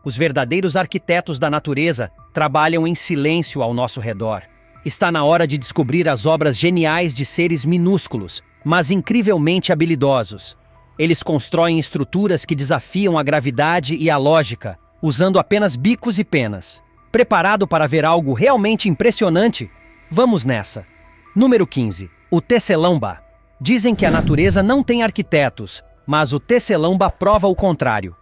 Os verdadeiros arquitetos da natureza trabalham em silêncio ao nosso redor. Está na hora de descobrir as obras geniais de seres minúsculos, mas incrivelmente habilidosos. Eles constroem estruturas que desafiam a gravidade e a lógica, usando apenas bicos e penas. Preparado para ver algo realmente impressionante? Vamos nessa! Número 15. O Tecelãoba. Dizem que a natureza não tem arquitetos, mas o tecelãoba prova o contrário.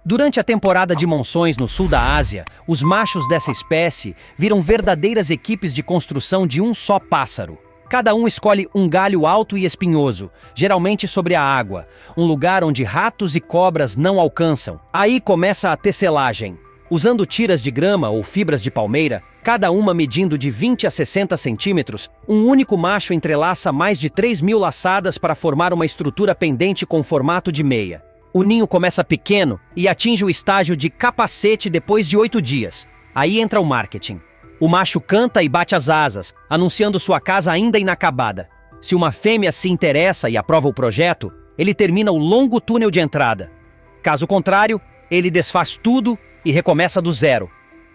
Durante a temporada de monções no sul da Ásia, os machos dessa espécie viram verdadeiras equipes de construção de um só pássaro. Cada um escolhe um galho alto e espinhoso, geralmente sobre a água, um lugar onde ratos e cobras não alcançam. Aí começa a tecelagem. Usando tiras de grama ou fibras de palmeira, cada uma medindo de 20 a 60 centímetros, um único macho entrelaça mais de 3.000 laçadas para formar uma estrutura pendente com formato de meia. O ninho começa pequeno e atinge o estágio de capacete depois de 8 dias. Aí entra o marketing. O macho canta e bate as asas, anunciando sua casa ainda inacabada. Se uma fêmea se interessa e aprova o projeto, ele termina o longo túnel de entrada. Caso contrário, ele desfaz tudo e recomeça do zero.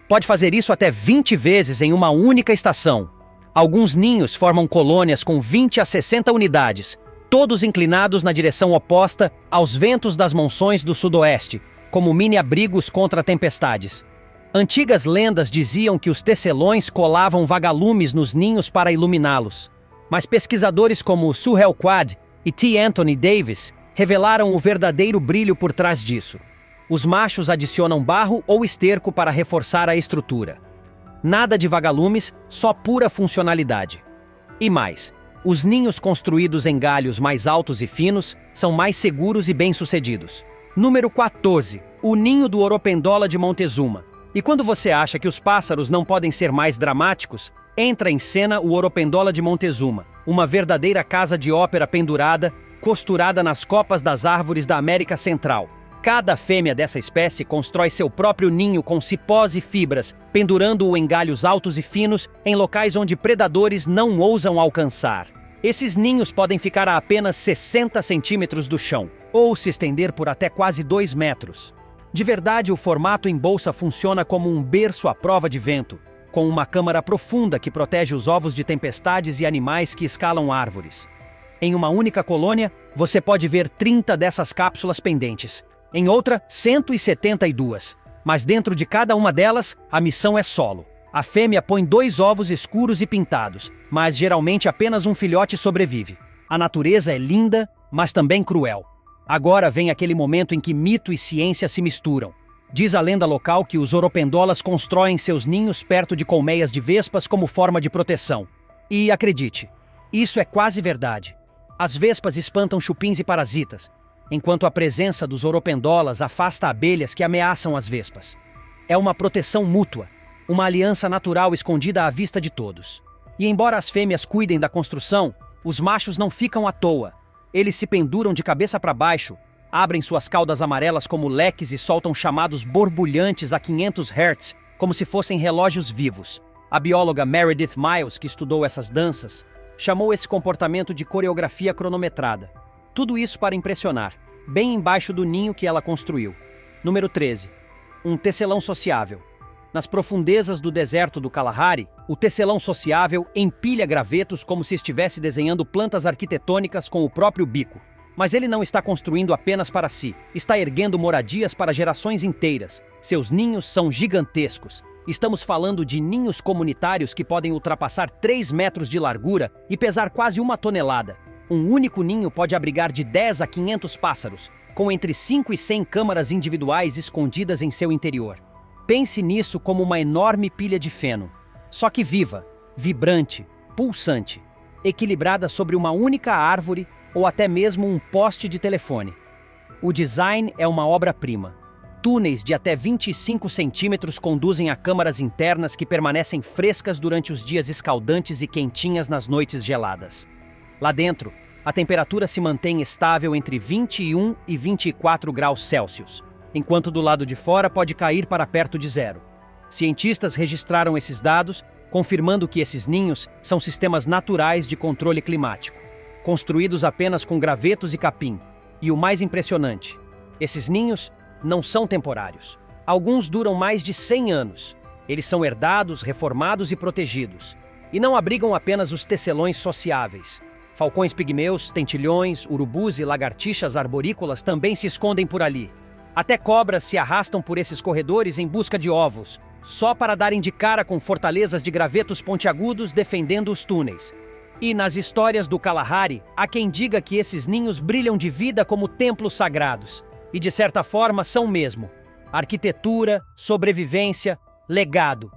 Pode fazer isso até 20 vezes em uma única estação. Alguns ninhos formam colônias com 20 a 60 unidades, todos inclinados na direção oposta aos ventos das monções do sudoeste, como mini-abrigos contra tempestades. Antigas lendas diziam que os tecelões colavam vagalumes nos ninhos para iluminá-los. Mas pesquisadores como Suhail Quad e T. Anthony Davis revelaram o verdadeiro brilho por trás disso. Os machos adicionam barro ou esterco para reforçar a estrutura. Nada de vagalumes, só pura funcionalidade. E mais, os ninhos construídos em galhos mais altos e finos são mais seguros e bem-sucedidos. Número 14. O ninho do Oropendola de Montezuma. E quando você acha que os pássaros não podem ser mais dramáticos, entra em cena o Oropendola de Montezuma, uma verdadeira casa de ópera pendurada, costurada nas copas das árvores da América Central. Cada fêmea dessa espécie constrói seu próprio ninho com cipós e fibras, pendurando-o em galhos altos e finos, em locais onde predadores não ousam alcançar. Esses ninhos podem ficar a apenas 60 centímetros do chão, ou se estender por até quase 2 metros. De verdade, o formato em bolsa funciona como um berço à prova de vento, com uma câmara profunda que protege os ovos de tempestades e animais que escalam árvores. Em uma única colônia, você pode ver 30 dessas cápsulas pendentes. Em outra, 172. Mas dentro de cada uma delas, a missão é solo. A fêmea põe 2 ovos escuros e pintados, mas geralmente apenas um filhote sobrevive. A natureza é linda, mas também cruel. Agora vem aquele momento em que mito e ciência se misturam. Diz a lenda local que os oropendolas constroem seus ninhos perto de colmeias de vespas como forma de proteção. E acredite, isso é quase verdade. As vespas espantam chupins e parasitas, enquanto a presença dos oropendolas afasta abelhas que ameaçam as vespas. É uma proteção mútua, uma aliança natural escondida à vista de todos. E embora as fêmeas cuidem da construção, os machos não ficam à toa. Eles se penduram de cabeça para baixo, abrem suas caudas amarelas como leques e soltam chamados borbulhantes a 500 Hz, como se fossem relógios vivos. A bióloga Meredith Miles, que estudou essas danças, chamou esse comportamento de coreografia cronometrada. Tudo isso para impressionar, bem embaixo do ninho que ela construiu. Número 13. Um tecelão sociável. Nas profundezas do deserto do Kalahari, o tecelão sociável empilha gravetos como se estivesse desenhando plantas arquitetônicas com o próprio bico. Mas ele não está construindo apenas para si, está erguendo moradias para gerações inteiras. Seus ninhos são gigantescos. Estamos falando de ninhos comunitários que podem ultrapassar 3 metros de largura e pesar quase 1 tonelada. Um único ninho pode abrigar de 10 a 500 pássaros, com entre 5 e 100 câmaras individuais escondidas em seu interior. Pense nisso como uma enorme pilha de feno, só que viva, vibrante, pulsante, equilibrada sobre uma única árvore ou até mesmo um poste de telefone. O design é uma obra-prima. Túneis de até 25 centímetros conduzem a câmaras internas que permanecem frescas durante os dias escaldantes e quentinhas nas noites geladas. Lá dentro, a temperatura se mantém estável entre 21 e 24 graus Celsius, enquanto do lado de fora pode cair para perto de zero. Cientistas registraram esses dados, confirmando que esses ninhos são sistemas naturais de controle climático, construídos apenas com gravetos e capim. E o mais impressionante, esses ninhos não são temporários. Alguns duram mais de 100 anos. Eles são herdados, reformados e protegidos. E não abrigam apenas os tecelões sociáveis. Falcões pigmeus, tentilhões, urubus e lagartixas arborícolas também se escondem por ali. Até cobras se arrastam por esses corredores em busca de ovos, só para darem de cara com fortalezas de gravetos pontiagudos defendendo os túneis. E nas histórias do Kalahari, há quem diga que esses ninhos brilham de vida como templos sagrados. E de certa forma são mesmo. Arquitetura, sobrevivência, legado.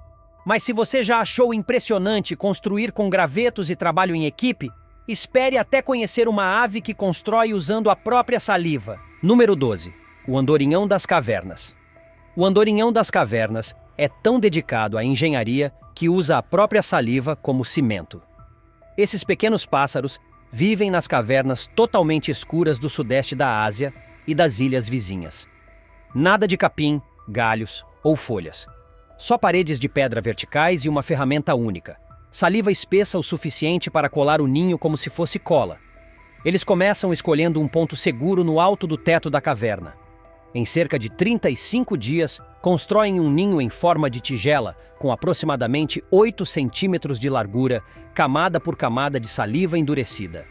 Mas se você já achou impressionante construir com gravetos e trabalho em equipe, espere até conhecer uma ave que constrói usando a própria saliva. Número 12. O andorinhão das cavernas. O andorinhão das cavernas é tão dedicado à engenharia que usa a própria saliva como cimento. Esses pequenos pássaros vivem nas cavernas totalmente escuras do sudeste da Ásia e das ilhas vizinhas. Nada de capim, galhos ou folhas. Só paredes de pedra verticais e uma ferramenta única. Saliva espessa o suficiente para colar o ninho como se fosse cola. Eles começam escolhendo um ponto seguro no alto do teto da caverna. Em cerca de 35 dias, constroem um ninho em forma de tigela, com aproximadamente 8 centímetros de largura, camada por camada de saliva endurecida.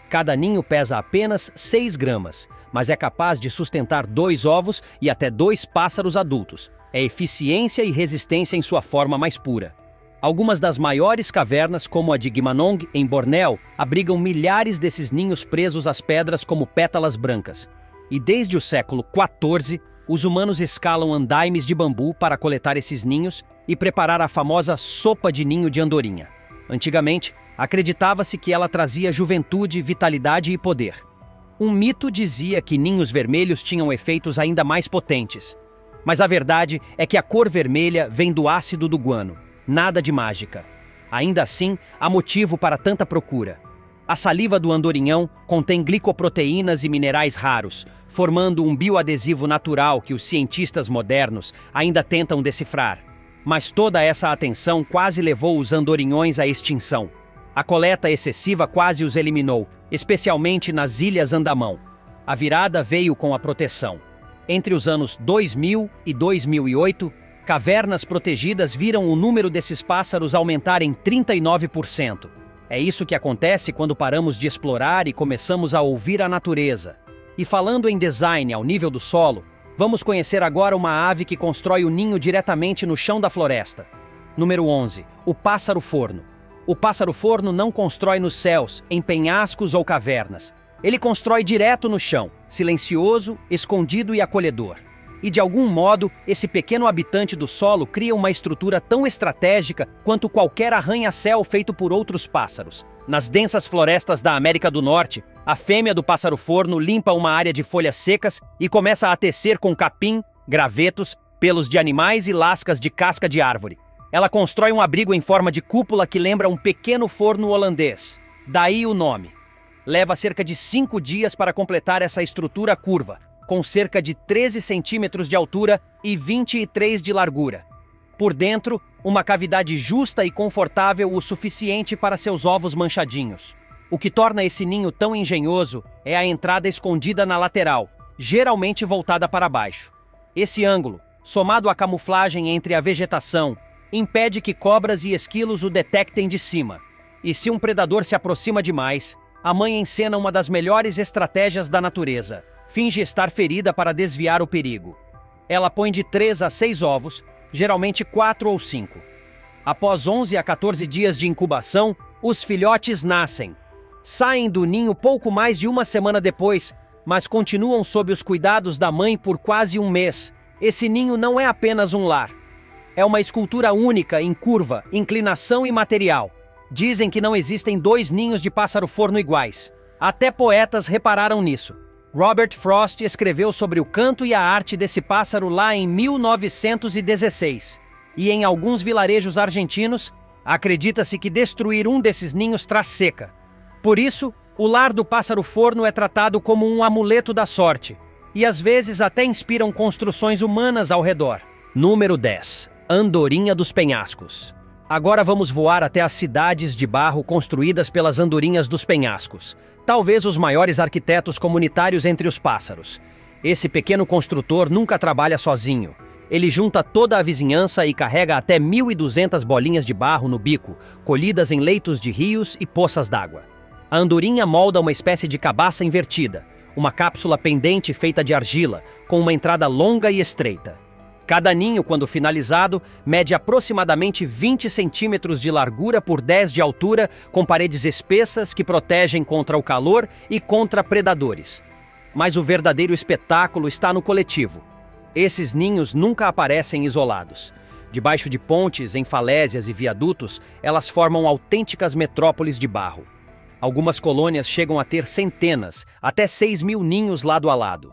Cada ninho pesa apenas 6 gramas, mas é capaz de sustentar 2 ovos e até 2 pássaros adultos. É eficiência e resistência em sua forma mais pura. Algumas das maiores cavernas, como a de Guimanong, em Bornéu, abrigam milhares desses ninhos presos às pedras como pétalas brancas. E desde o século XIV, os humanos escalam andaimes de bambu para coletar esses ninhos e preparar a famosa sopa de ninho de andorinha. Antigamente, acreditava-se que ela trazia juventude, vitalidade e poder. Um mito dizia que ninhos vermelhos tinham efeitos ainda mais potentes. Mas a verdade é que a cor vermelha vem do ácido do guano. Nada de mágica. Ainda assim, há motivo para tanta procura. A saliva do andorinhão contém glicoproteínas e minerais raros, formando um bioadesivo natural que os cientistas modernos ainda tentam decifrar. Mas toda essa atenção quase levou os andorinhões à extinção. A coleta excessiva quase os eliminou, especialmente nas Ilhas Andamão. A virada veio com a proteção. Entre os anos 2000 e 2008, cavernas protegidas viram o número desses pássaros aumentar em 39%. É isso que acontece quando paramos de explorar e começamos a ouvir a natureza. E falando em design ao nível do solo, vamos conhecer agora uma ave que constrói o ninho diretamente no chão da floresta. Número 11. O pássaro-forno. O pássaro-forno não constrói nos céus, em penhascos ou cavernas. Ele constrói direto no chão, silencioso, escondido e acolhedor. E de algum modo, esse pequeno habitante do solo cria uma estrutura tão estratégica quanto qualquer arranha-céu feito por outros pássaros. Nas densas florestas da América do Norte, a fêmea do pássaro-forno limpa uma área de folhas secas e começa a tecer com capim, gravetos, pelos de animais e lascas de casca de árvore. Ela constrói um abrigo em forma de cúpula que lembra um pequeno forno holandês. Daí o nome. Leva cerca de 5 dias para completar essa estrutura curva, com cerca de 13 centímetros de altura e 23 de largura. Por dentro, uma cavidade justa e confortável o suficiente para seus ovos manchadinhos. O que torna esse ninho tão engenhoso é a entrada escondida na lateral, geralmente voltada para baixo. Esse ângulo, somado à camuflagem entre a vegetação, impede que cobras e esquilos o detectem de cima. E se um predador se aproxima demais, a mãe encena uma das melhores estratégias da natureza. Finge estar ferida para desviar o perigo. Ela põe de 3 a 6 ovos, geralmente 4 ou 5. Após 11 a 14 dias de incubação, os filhotes nascem. Saem do ninho pouco mais de uma semana depois, mas continuam sob os cuidados da mãe por quase um mês. Esse ninho não é apenas um lar. É uma escultura única em curva, inclinação e material. Dizem que não existem 2 ninhos de pássaro-forno iguais. Até poetas repararam nisso. Robert Frost escreveu sobre o canto e a arte desse pássaro lá em 1916. E em alguns vilarejos argentinos, acredita-se que destruir um desses ninhos traz seca. Por isso, o lar do pássaro-forno é tratado como um amuleto da sorte, e às vezes até inspiram construções humanas ao redor. Número 10. Andorinha dos penhascos. Agora vamos voar até as cidades de barro construídas pelas andorinhas dos penhascos. Talvez os maiores arquitetos comunitários entre os pássaros. Esse pequeno construtor nunca trabalha sozinho. Ele junta toda a vizinhança e carrega até 1.200 bolinhas de barro no bico, colhidas em leitos de rios e poças d'água. A andorinha molda uma espécie de cabaça invertida, uma cápsula pendente feita de argila, com uma entrada longa e estreita. Cada ninho, quando finalizado, mede aproximadamente 20 centímetros de largura por 10 de altura, com paredes espessas que protegem contra o calor e contra predadores. Mas o verdadeiro espetáculo está no coletivo. Esses ninhos nunca aparecem isolados. Debaixo de pontes, em falésias e viadutos, elas formam autênticas metrópoles de barro. Algumas colônias chegam a ter centenas, até 6.000 ninhos lado a lado.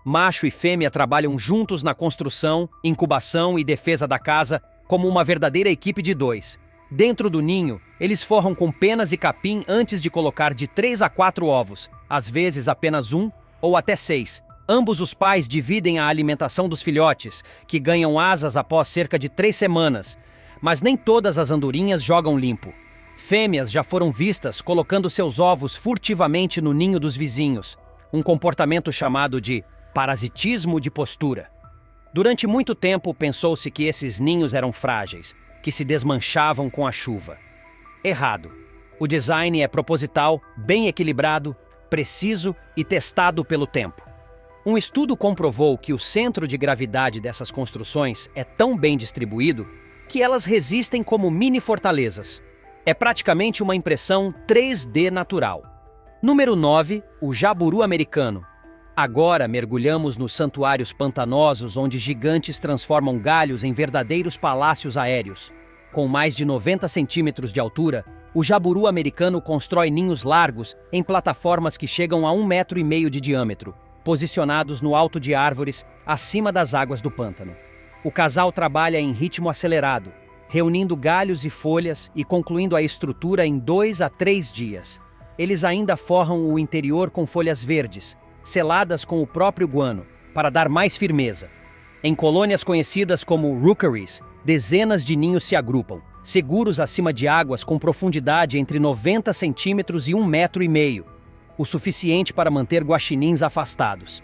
Macho e fêmea trabalham juntos na construção, incubação e defesa da casa, como uma verdadeira equipe de dois. Dentro do ninho, eles forram com penas e capim antes de colocar de 3 a 4 ovos, às vezes apenas 1 ou até 6. Ambos os pais dividem a alimentação dos filhotes, que ganham asas após cerca de 3 semanas. Mas nem todas as andorinhas jogam limpo. Fêmeas já foram vistas colocando seus ovos furtivamente no ninho dos vizinhos, um comportamento chamado de parasitismo de postura. Durante muito tempo pensou-se que esses ninhos eram frágeis, que se desmanchavam com a chuva. Errado. O design é proposital, bem equilibrado, preciso e testado pelo tempo. Um estudo comprovou que o centro de gravidade dessas construções é tão bem distribuído que elas resistem como mini-fortalezas. É praticamente uma impressão 3D natural. Número 9, o jaburu americano. Agora mergulhamos nos santuários pantanosos onde gigantes transformam galhos em verdadeiros palácios aéreos. Com mais de 90 centímetros de altura, o jaburu americano constrói ninhos largos em plataformas que chegam a 1,5 metro de diâmetro, posicionados no alto de árvores, acima das águas do pântano. O casal trabalha em ritmo acelerado, reunindo galhos e folhas e concluindo a estrutura em 2 a 3 dias. Eles ainda forram o interior com folhas verdes, seladas com o próprio guano, para dar mais firmeza. Em colônias conhecidas como rookeries, dezenas de ninhos se agrupam, seguros acima de águas com profundidade entre 90 centímetros e 1,5 metro, o suficiente para manter guaxinins afastados.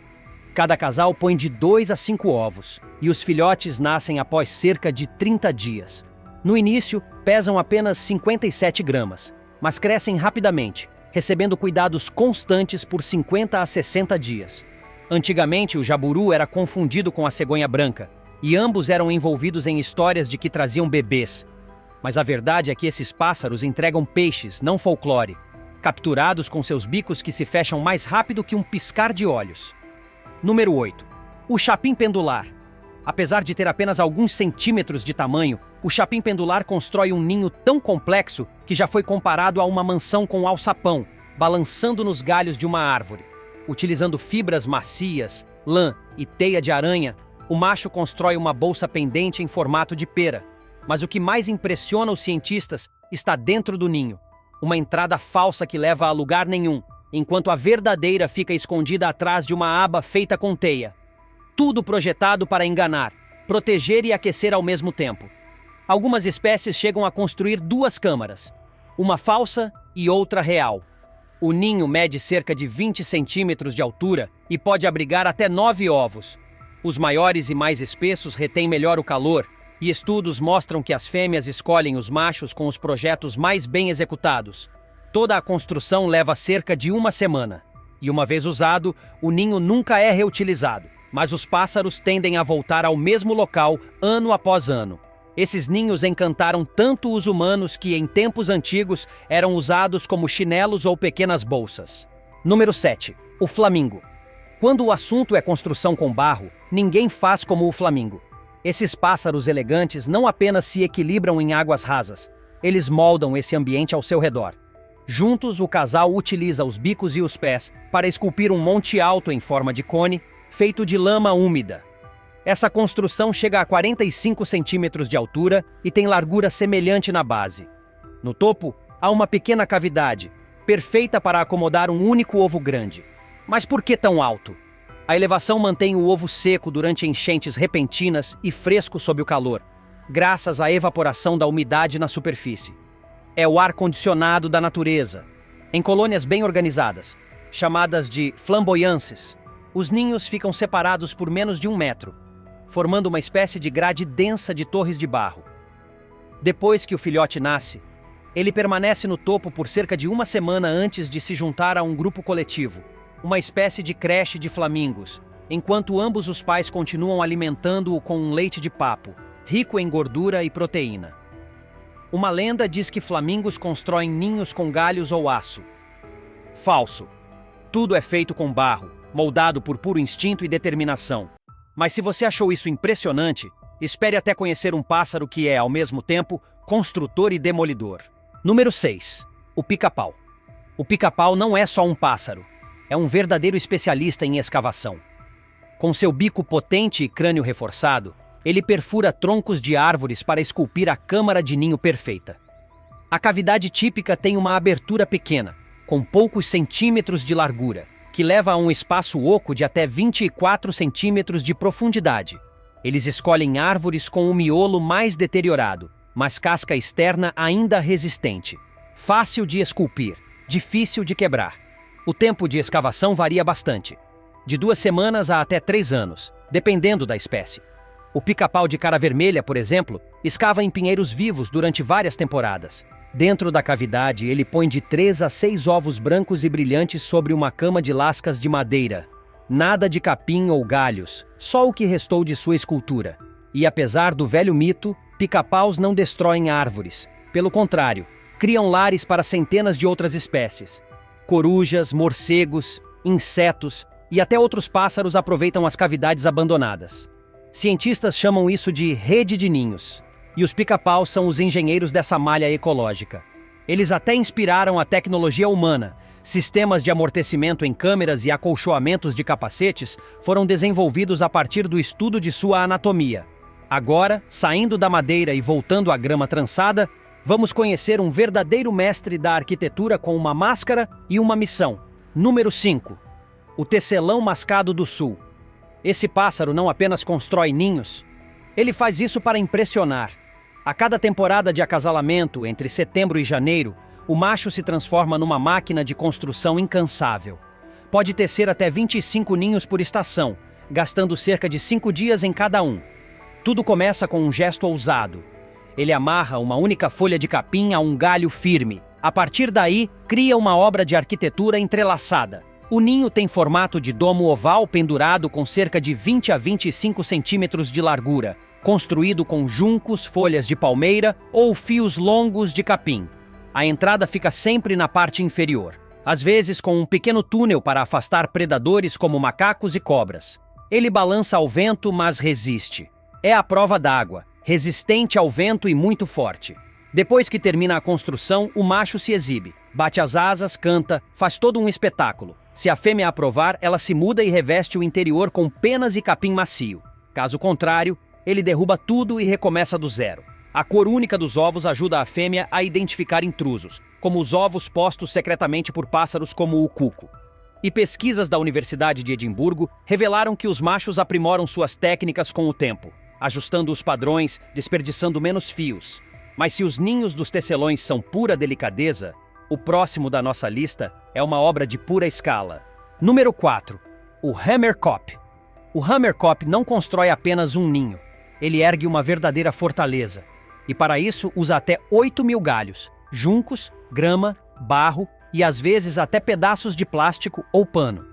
Cada casal põe de 2 a 5 ovos, e os filhotes nascem após cerca de 30 dias. No início, pesam apenas 57 gramas, mas crescem rapidamente, recebendo cuidados constantes por 50 a 60 dias. Antigamente, o jaburu era confundido com a cegonha branca, e ambos eram envolvidos em histórias de que traziam bebês. Mas a verdade é que esses pássaros entregam peixes, não folclore, capturados com seus bicos que se fecham mais rápido que um piscar de olhos. Número 8. O chapim pendular. Apesar de ter apenas alguns centímetros de tamanho, o chapim pendular constrói um ninho tão complexo que já foi comparado a uma mansão com alçapão, balançando nos galhos de uma árvore. Utilizando fibras macias, lã e teia de aranha, o macho constrói uma bolsa pendente em formato de pera. Mas o que mais impressiona os cientistas está dentro do ninho. Uma entrada falsa que leva a lugar nenhum, enquanto a verdadeira fica escondida atrás de uma aba feita com teia. Tudo projetado para enganar, proteger e aquecer ao mesmo tempo. Algumas espécies chegam a construir 2 câmaras, uma falsa e outra real. O ninho mede cerca de 20 centímetros de altura e pode abrigar até 9 ovos. Os maiores e mais espessos retêm melhor o calor, e estudos mostram que as fêmeas escolhem os machos com os projetos mais bem executados. Toda a construção leva cerca de 1 semana, e uma vez usado, o ninho nunca é reutilizado, mas os pássaros tendem a voltar ao mesmo local ano após ano. Esses ninhos encantaram tanto os humanos que, em tempos antigos, eram usados como chinelos ou pequenas bolsas. Número 7. O flamingo. Quando o assunto é construção com barro, ninguém faz como o flamingo. Esses pássaros elegantes não apenas se equilibram em águas rasas, eles moldam esse ambiente ao seu redor. Juntos, o casal utiliza os bicos e os pés para esculpir um monte alto em forma de cone, feito de lama úmida. Essa construção chega a 45 centímetros de altura e tem largura semelhante na base. No topo, há uma pequena cavidade, perfeita para acomodar um único ovo grande. Mas por que tão alto? A elevação mantém o ovo seco durante enchentes repentinas e fresco sob o calor, graças à evaporação da umidade na superfície. É o ar-condicionado da natureza. Em colônias bem organizadas, chamadas de flamboyances, os ninhos ficam separados por menos de 1 metro. formando uma espécie de grade densa de torres de barro. Depois que o filhote nasce, ele permanece no topo por cerca de uma semana antes de se juntar a um grupo coletivo, uma espécie de creche de flamingos, enquanto ambos os pais continuam alimentando-o com um leite de papo, rico em gordura e proteína. Uma lenda diz que flamingos constroem ninhos com galhos ou aço. Falso. Tudo é feito com barro, moldado por puro instinto e determinação. Mas se você achou isso impressionante, espere até conhecer um pássaro que é, ao mesmo tempo, construtor e demolidor. Número 6. O pica-pau. O pica-pau não é só um pássaro, é um verdadeiro especialista em escavação. Com seu bico potente e crânio reforçado, ele perfura troncos de árvores para esculpir a câmara de ninho perfeita. A cavidade típica tem uma abertura pequena, com poucos centímetros de largura, que leva a um espaço oco de até 24 centímetros de profundidade. Eles escolhem árvores com o miolo mais deteriorado, mas casca externa ainda resistente. Fácil de esculpir, difícil de quebrar. O tempo de escavação varia bastante, de 2 semanas a até 3 anos, dependendo da espécie. O pica-pau de cara vermelha, por exemplo, escava em pinheiros vivos durante várias temporadas. Dentro da cavidade, ele põe de 3 a 6 ovos brancos e brilhantes sobre uma cama de lascas de madeira. Nada de capim ou galhos, só o que restou de sua escultura. E apesar do velho mito, pica-paus não destroem árvores. Pelo contrário, criam lares para centenas de outras espécies. Corujas, morcegos, insetos e até outros pássaros aproveitam as cavidades abandonadas. Cientistas chamam isso de rede de ninhos. E os pica-paus são os engenheiros dessa malha ecológica. Eles até inspiraram a tecnologia humana. Sistemas de amortecimento em câmeras e acolchoamentos de capacetes foram desenvolvidos a partir do estudo de sua anatomia. Agora, saindo da madeira e voltando à grama trançada, vamos conhecer um verdadeiro mestre da arquitetura com uma máscara e uma missão. Número 5. O tecelão mascado do sul. Esse pássaro não apenas constrói ninhos, ele faz isso para impressionar. A cada temporada de acasalamento, entre setembro e janeiro, o macho se transforma numa máquina de construção incansável. Pode tecer até 25 ninhos por estação, gastando cerca de 5 dias em cada um. Tudo começa com um gesto ousado. Ele amarra uma única folha de capim a um galho firme. A partir daí, cria uma obra de arquitetura entrelaçada. O ninho tem formato de domo oval pendurado com cerca de 20 a 25 centímetros de largura, construído com juncos, folhas de palmeira ou fios longos de capim. A entrada fica sempre na parte inferior, às vezes com um pequeno túnel para afastar predadores como macacos e cobras. Ele balança ao vento, mas resiste. É a prova d'água, resistente ao vento e muito forte. Depois que termina a construção, o macho se exibe, bate as asas, canta, faz todo um espetáculo. Se a fêmea aprovar, ela se muda e reveste o interior com penas e capim macio. Caso contrário, ele derruba tudo e recomeça do zero. A cor única dos ovos ajuda a fêmea a identificar intrusos, como os ovos postos secretamente por pássaros como o cuco. E pesquisas da Universidade de Edimburgo revelaram que os machos aprimoram suas técnicas com o tempo, ajustando os padrões, desperdiçando menos fios. Mas se os ninhos dos tecelões são pura delicadeza, o próximo da nossa lista é uma obra de pura escala. Número 4. O Hammerkop. O Hammerkop não constrói apenas um ninho. Ele ergue uma verdadeira fortaleza. E para isso usa até 8.000 galhos, juncos, grama, barro e às vezes até pedaços de plástico ou pano.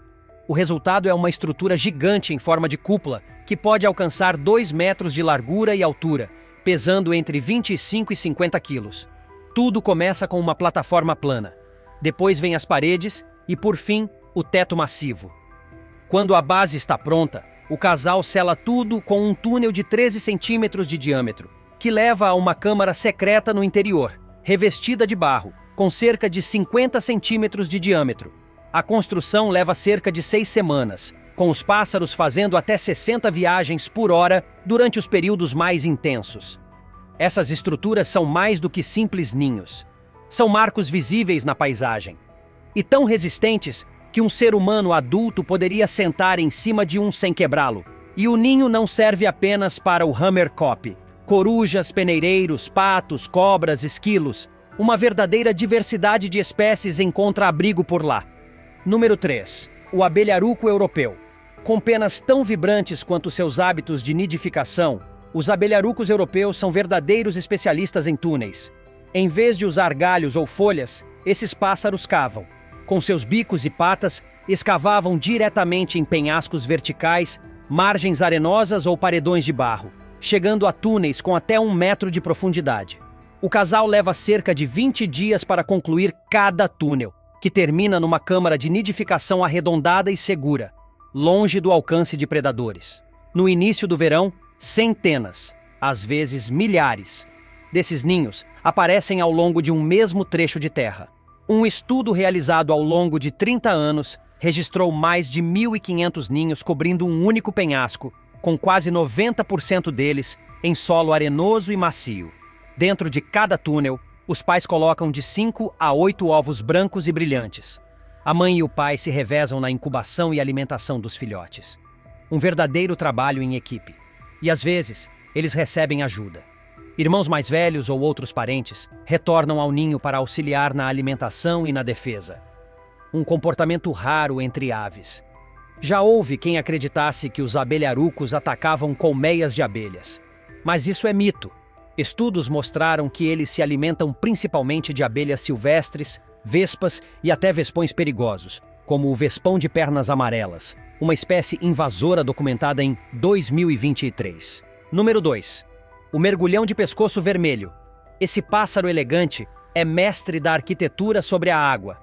O resultado é uma estrutura gigante em forma de cúpula que pode alcançar 2 metros de largura e altura, pesando entre 25 e 50 quilos. Tudo começa com uma plataforma plana. Depois vem as paredes e, por fim, o teto massivo. Quando a base está pronta, o casal sela tudo com um túnel de 13 centímetros de diâmetro, que leva a uma câmara secreta no interior, revestida de barro, com cerca de 50 centímetros de diâmetro. A construção leva cerca de 6 semanas, com os pássaros fazendo até 60 viagens por hora durante os períodos mais intensos. Essas estruturas são mais do que simples ninhos. São marcos visíveis na paisagem. E tão resistentes que um ser humano adulto poderia sentar em cima de um sem quebrá-lo. E o ninho não serve apenas para o Hammerkop. Corujas, peneireiros, patos, cobras, esquilos. Uma verdadeira diversidade de espécies encontra abrigo por lá. Número 3. O abelharuco europeu. Com penas tão vibrantes quanto seus hábitos de nidificação, os abelharucos europeus são verdadeiros especialistas em túneis. Em vez de usar galhos ou folhas, esses pássaros cavam. Com seus bicos e patas, escavavam diretamente em penhascos verticais, margens arenosas ou paredões de barro, chegando a túneis com até 1 metro de profundidade. O casal leva cerca de 20 dias para concluir cada túnel, que termina numa câmara de nidificação arredondada e segura, longe do alcance de predadores. No início do verão, centenas, às vezes milhares, desses ninhos aparecem ao longo de um mesmo trecho de terra. Um estudo realizado ao longo de 30 anos registrou mais de 1.500 ninhos cobrindo um único penhasco, com quase 90% deles em solo arenoso e macio. Dentro de cada túnel, os pais colocam de 5 a 8 ovos brancos e brilhantes. A mãe e o pai se revezam na incubação e alimentação dos filhotes. Um verdadeiro trabalho em equipe. E às vezes, eles recebem ajuda. Irmãos mais velhos ou outros parentes retornam ao ninho para auxiliar na alimentação e na defesa. Um comportamento raro entre aves. Já houve quem acreditasse que os abelharucos atacavam colmeias de abelhas. Mas isso é mito. Estudos mostraram que eles se alimentam principalmente de abelhas silvestres, vespas e até vespões perigosos, como o vespão de pernas amarelas, uma espécie invasora documentada em 2023. Número 2. O mergulhão de pescoço vermelho. Esse pássaro elegante é mestre da arquitetura sobre a água.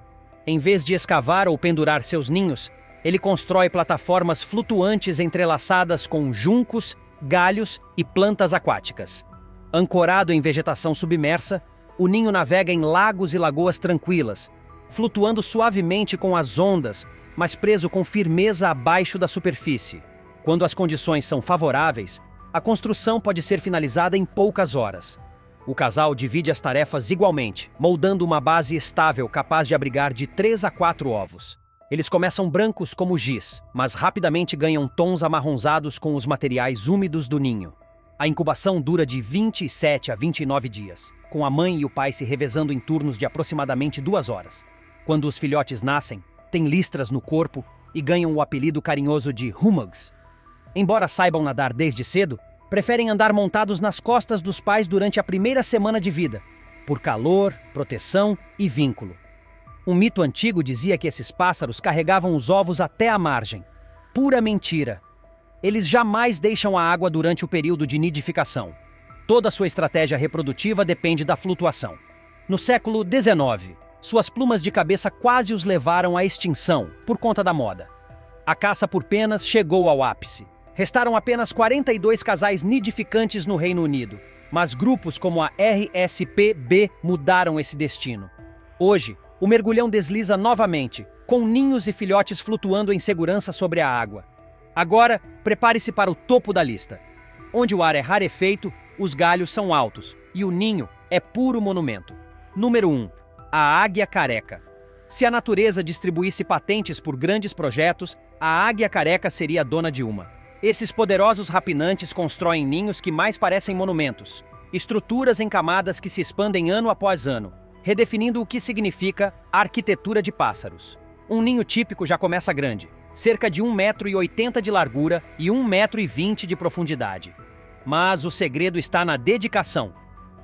Em vez de escavar ou pendurar seus ninhos, ele constrói plataformas flutuantes entrelaçadas com juncos, galhos e plantas aquáticas. Ancorado em vegetação submersa, o ninho navega em lagos e lagoas tranquilas, flutuando suavemente com as ondas, mas preso com firmeza abaixo da superfície. Quando as condições são favoráveis, a construção pode ser finalizada em poucas horas. O casal divide as tarefas igualmente, moldando uma base estável capaz de abrigar de 3 a 4 ovos. Eles começam brancos como giz, mas rapidamente ganham tons amarronzados com os materiais úmidos do ninho. A incubação dura de 27 a 29 dias, com a mãe e o pai se revezando em turnos de aproximadamente 2 horas. Quando os filhotes nascem, têm listras no corpo e ganham o apelido carinhoso de hummocks. Embora saibam nadar desde cedo, preferem andar montados nas costas dos pais durante a primeira semana de vida, por calor, proteção e vínculo. Um mito antigo dizia que esses pássaros carregavam os ovos até a margem. Pura mentira! Eles jamais deixam a água durante o período de nidificação. Toda sua estratégia reprodutiva depende da flutuação. No século XIX, suas plumas de cabeça quase os levaram à extinção por conta da moda. A caça por penas chegou ao ápice. Restaram apenas 42 casais nidificantes no Reino Unido, mas grupos como a RSPB mudaram esse destino. Hoje, o mergulhão desliza novamente, com ninhos e filhotes flutuando em segurança sobre a água. Agora, prepare-se para o topo da lista. Onde o ar é rarefeito, os galhos são altos e o ninho é puro monumento. Número 1. A águia careca. Se a natureza distribuísse patentes por grandes projetos, a águia careca seria a dona de uma. Esses poderosos rapinantes constroem ninhos que mais parecem monumentos, estruturas em camadas que se expandem ano após ano, redefinindo o que significa arquitetura de pássaros. Um ninho típico já começa grande, cerca de 1,80 m de largura e 1,20 m de profundidade. Mas o segredo está na dedicação.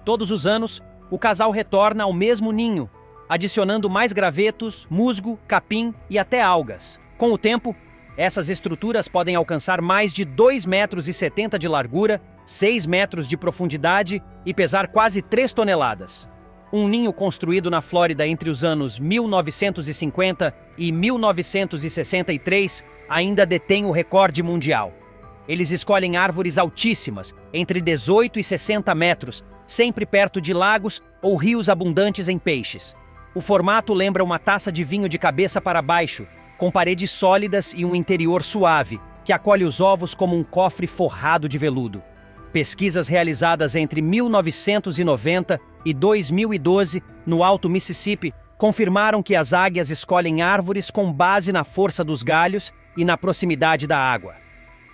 Todos os anos, o casal retorna ao mesmo ninho, adicionando mais gravetos, musgo, capim e até algas. Com o tempo, essas estruturas podem alcançar mais de 2,70 m de largura, 6 metros de profundidade e pesar quase 3 toneladas. Um ninho construído na Flórida entre os anos 1950 e 1963 ainda detém o recorde mundial. Eles escolhem árvores altíssimas, entre 18 e 60 metros, sempre perto de lagos ou rios abundantes em peixes. O formato lembra uma taça de vinho de cabeça para baixo, com paredes sólidas e um interior suave, que acolhe os ovos como um cofre forrado de veludo. Pesquisas realizadas entre 1990 e 2012, no Alto Mississippi, confirmaram que as águias escolhem árvores com base na força dos galhos e na proximidade da água.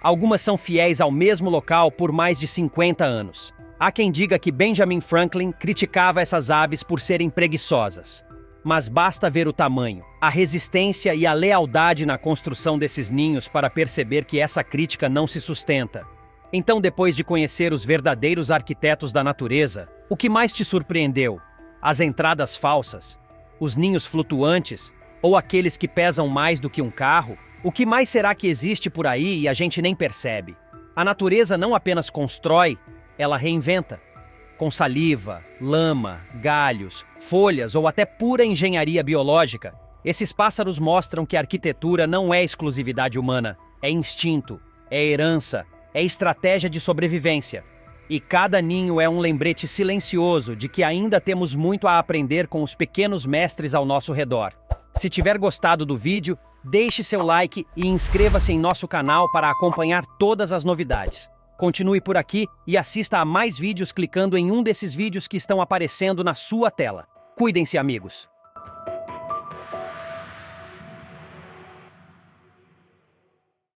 Algumas são fiéis ao mesmo local por mais de 50 anos. Há quem diga que Benjamin Franklin criticava essas aves por serem preguiçosas. Mas basta ver o tamanho, a resistência e a lealdade na construção desses ninhos para perceber que essa crítica não se sustenta. Então, depois de conhecer os verdadeiros arquitetos da natureza, o que mais te surpreendeu? As entradas falsas? Os ninhos flutuantes? Ou aqueles que pesam mais do que um carro? O que mais será que existe por aí e a gente nem percebe? A natureza não apenas constrói, ela reinventa. Com saliva, lama, galhos, folhas ou até pura engenharia biológica, esses pássaros mostram que a arquitetura não é exclusividade humana, é instinto, é herança, é estratégia de sobrevivência. E cada ninho é um lembrete silencioso de que ainda temos muito a aprender com os pequenos mestres ao nosso redor. Se tiver gostado do vídeo, deixe seu like e inscreva-se em nosso canal para acompanhar todas as novidades. Continue por aqui e assista a mais vídeos clicando em um desses vídeos que estão aparecendo na sua tela. Cuidem-se, amigos!